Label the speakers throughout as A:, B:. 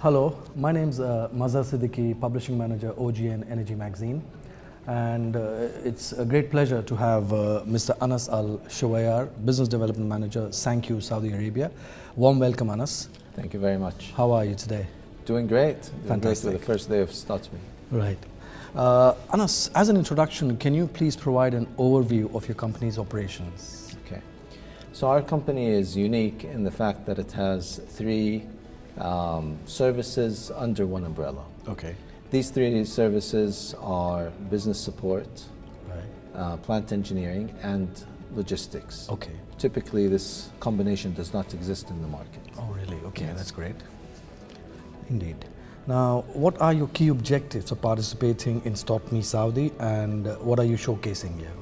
A: Hello, my name's Mazhar Siddiqui, Publishing Manager OGN Energy Magazine, and it's a great pleasure to have Mr. Anas Al-Shuwayer, Business Development Manager, SANKYU Saudi Arabia. Warm welcome, Anas.
B: Thank you very much.
A: How are you today?
B: Doing great.
A: Fantastic.
B: The first day of STOT ME.
A: Right. Anas, as an introduction, can you please provide an overview of your company's operations?
B: Okay. So our company is unique in the fact that it has three services under one umbrella.
A: Okay.
B: These three services are business support,
A: Right.
B: plant engineering, and logistics.
A: Okay.
B: Typically, this combination does not exist in the market.
A: Oh, really? Okay,
B: Yes.
A: that's great. Indeed. Now, what are your key objectives of participating in STOT ME Saudi, and what are you showcasing here?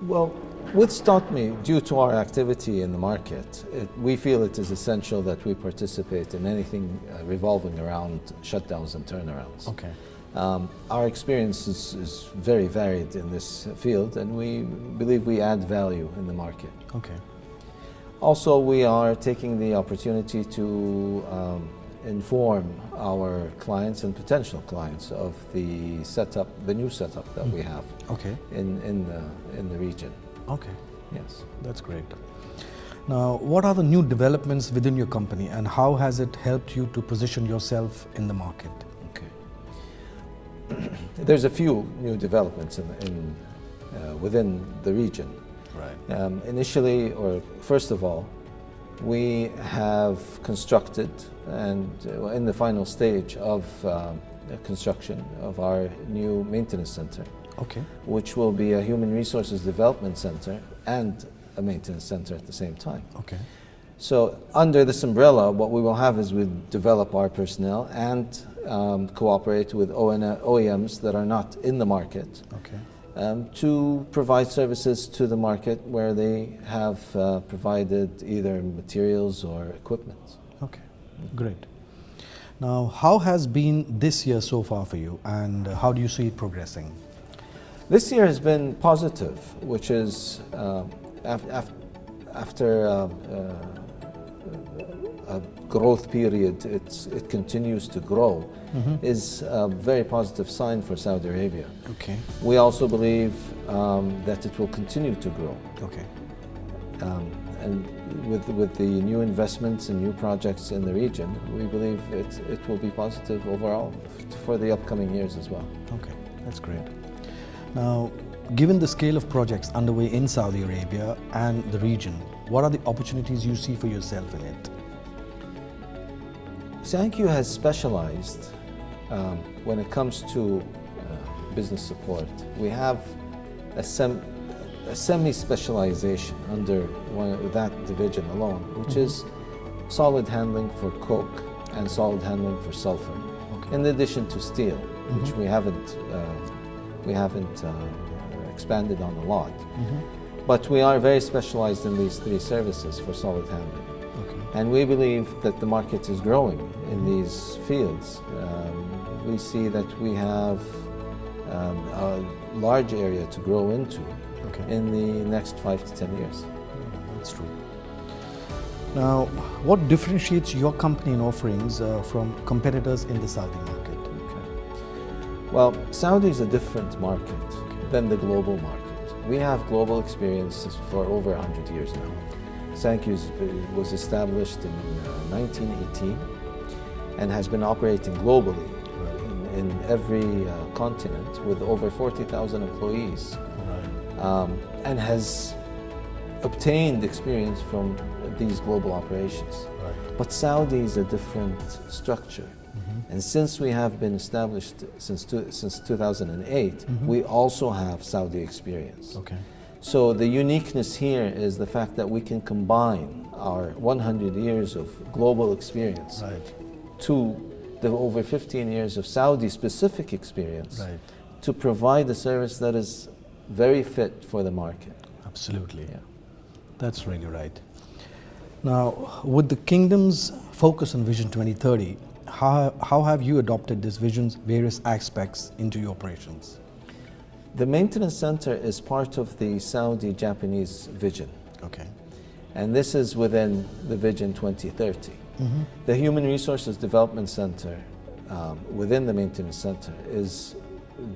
B: Well, with STOT ME, due to our activity in the market, we feel it is essential that we participate in anything revolving around shutdowns and turnarounds.
A: Okay.
B: Our experience is very varied in this field, and we believe we add value in the market.
A: Okay.
B: Also, we are taking the opportunity to inform our clients and potential clients of the setup, the new setup that we have
A: Okay.
B: in the region.
A: Okay.
B: Yes.
A: That's great. Now, what are the new developments within your company, and how has it helped you to position yourself in the market?
B: Okay. There's a few new developments within the region.
A: Right.
B: Initially, or first of all, we have constructed and in the final stage of construction of our new maintenance center,
A: Okay.
B: which will be a human resources development center and a maintenance center at the same time.
A: Okay.
B: So under this umbrella, what we will have is we develop our personnel and cooperate with OEMs that are not in the market.
A: Okay.
B: To provide services to the market where they have provided either materials or equipment.
A: Okay. Great. Now, how has been this year so far for you, and how do you see it progressing?
B: This year has been positive, which is after a growth period, it continues to grow, is a very positive sign for Saudi Arabia.
A: Okay.
B: We also believe that it will continue to grow.
A: Okay.
B: And with the new investments and new projects in the region, we believe it will be positive overall for the upcoming years as well.
A: Okay, that's great. Now, given the scale of projects underway in Saudi Arabia and the region, what are the opportunities you see for yourself in it?
B: SANKYU has specialized when it comes to business support. We have a semi-specialization under that division alone, which is solid handling for coke and solid handling for sulfur, in addition to steel, which we haven't expanded on a lot. But we are very specialized in these three services for solid handling.
A: Okay.
B: And we believe that the market is growing in these fields. We see that we have a large area to grow into in the next 5 to 10 years.
A: That's true. Now, what differentiates your company and offerings from competitors in the Saudi market?
B: Okay. Well, Saudi is a different market than the global market. We have global experiences for over 100 years now. SANKYU was established in 1918 and has been operating globally in every continent with over 40,000 employees, and has obtained experience from these global operations. But Saudi is a different structure. And since we have been established since 2008, we also have Saudi experience.
A: Okay.
B: So the uniqueness here is the fact that we can combine our 100 years of global experience to the over 15 years of Saudi-specific experience to provide a service that is very fit for the market.
A: Absolutely. Yeah. That's really right. Now, with the Kingdom's focus on Vision 2030, how have you adopted this vision's various aspects into your operations?
B: The maintenance center is part of the Saudi-Japanese vision.
A: Okay.
B: And this is within the Vision 2030. The Human Resources Development Center within the Maintenance Center is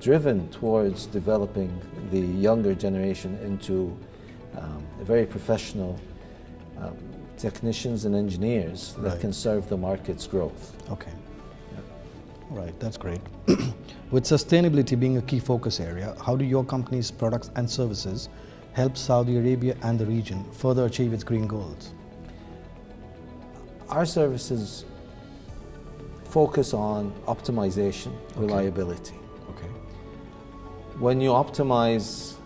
B: driven towards developing the younger generation into very professional technicians and engineers that can serve the market's growth.
A: Okay. Right, that's great. With sustainability being a key focus area, how do your company's products and services help Saudi Arabia and the region further achieve its green goals?
B: Our services focus on optimization, reliability.
A: Okay.
B: When you optimize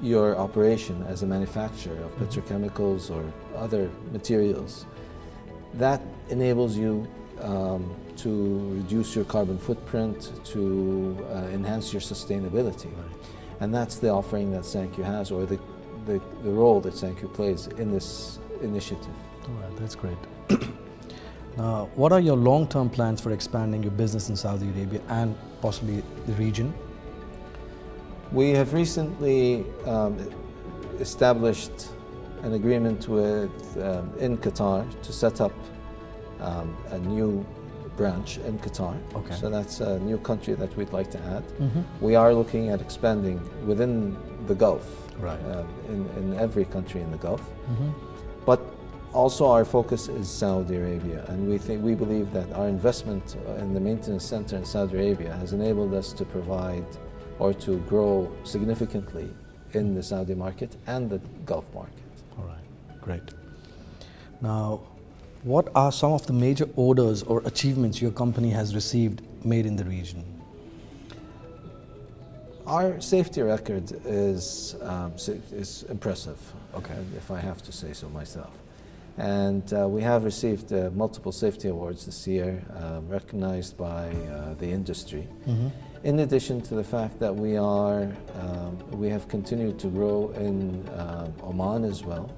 B: your operation as a manufacturer of petrochemicals or other materials, that enables you to reduce your carbon footprint, to enhance your sustainability. And that's the offering that SANKYU has, or the role that SANKYU plays in this initiative.
A: All right, that's great. Now, what are your long-term plans for expanding your business in Saudi Arabia and possibly the region?
B: We have recently established an agreement in Qatar to set up a new branch in Qatar.
A: Okay.
B: So that's a new country that we'd like to add. We are looking at expanding within the Gulf, in every country in the Gulf. But also our focus is Saudi Arabia, and we believe that our investment in the maintenance center in Saudi Arabia has enabled us to provide or to grow significantly in the Saudi market and the Gulf market.
A: All right, great. Now, what are some of the major orders or achievements your company has received made in the region?
B: Our safety record is impressive, if I have to say so myself. And we have received multiple safety awards this year, recognized by the industry. In addition to the fact that we have continued to grow in Oman as well,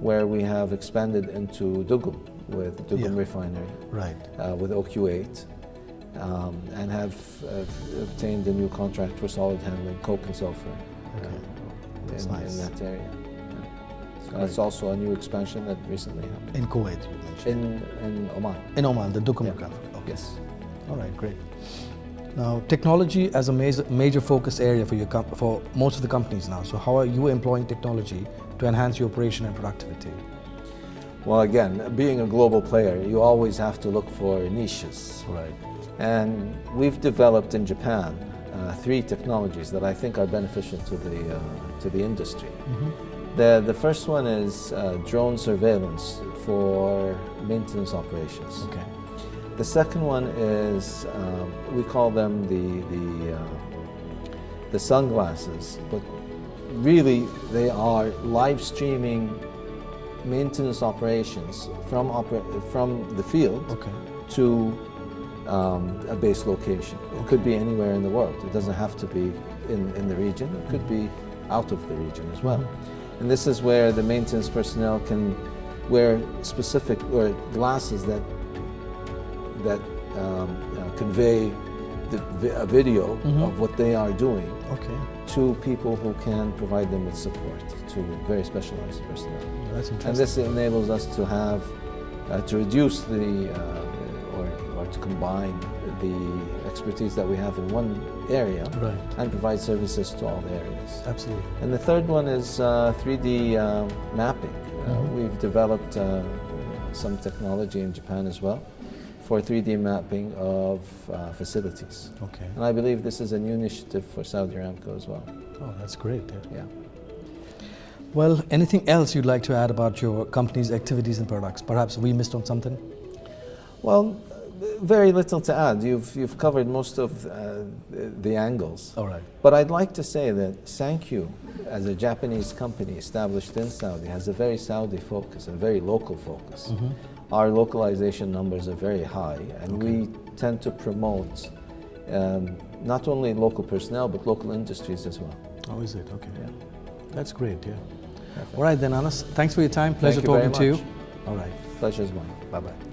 B: where we have expanded into Duqm with Duqm Refinery, with OQ8, and have obtained a new contract for solid handling, coke and sulfur in that area. That's also a new expansion that recently happened.
A: In Kuwait, you mentioned?
B: In Oman.
A: In Oman, the Duqm refinery. Okay. Yes. All right, great. Now, technology as a major focus area for most of the companies now. So how are you employing technology to enhance your operation and productivity?
B: Well, again, being a global player, you always have to look for niches.
A: Right.
B: And we've developed in Japan 3 technologies that I think are beneficial to the industry. The first one is drone surveillance for maintenance operations.
A: Okay.
B: The second one is, we call them the sunglasses, but really they are live streaming maintenance operations from the field to a base location. It could be anywhere in the world. It doesn't have to be in the region. It could be out of the region as well. And this is where the maintenance personnel can wear specific glasses that convey a video of what they are doing to people who can provide them with support, to very specialized personnel.
A: That's interesting.
B: And this enables us to have to reduce or to combine the expertise that we have in one area and provide services to all the areas.
A: Absolutely.
B: And the third one is 3D mapping. We've developed some technology in Japan as well for 3D mapping of facilities.
A: Okay.
B: And I believe this is a new initiative for Saudi Aramco as well.
A: Oh, that's great.
B: Yeah.
A: Well, anything else you'd like to add about your company's activities and products? Perhaps we missed on something?
B: Well, very little to add. You've covered most of the angles.
A: All right.
B: But I'd like to say that SANKYU, as a Japanese company established in Saudi, has a very Saudi focus, a very local focus. Our localization numbers are very high, and we tend to promote not only local personnel, but local industries as well.
A: Oh, is it? Okay.
B: Yeah.
A: That's great, yeah.
B: Perfect.
A: All right then, Anas. Thanks for your time. Pleasure
B: Thank you
A: talking to
B: very
A: you.
B: much.
A: All right.
B: Pleasure's mine.
A: Bye-bye.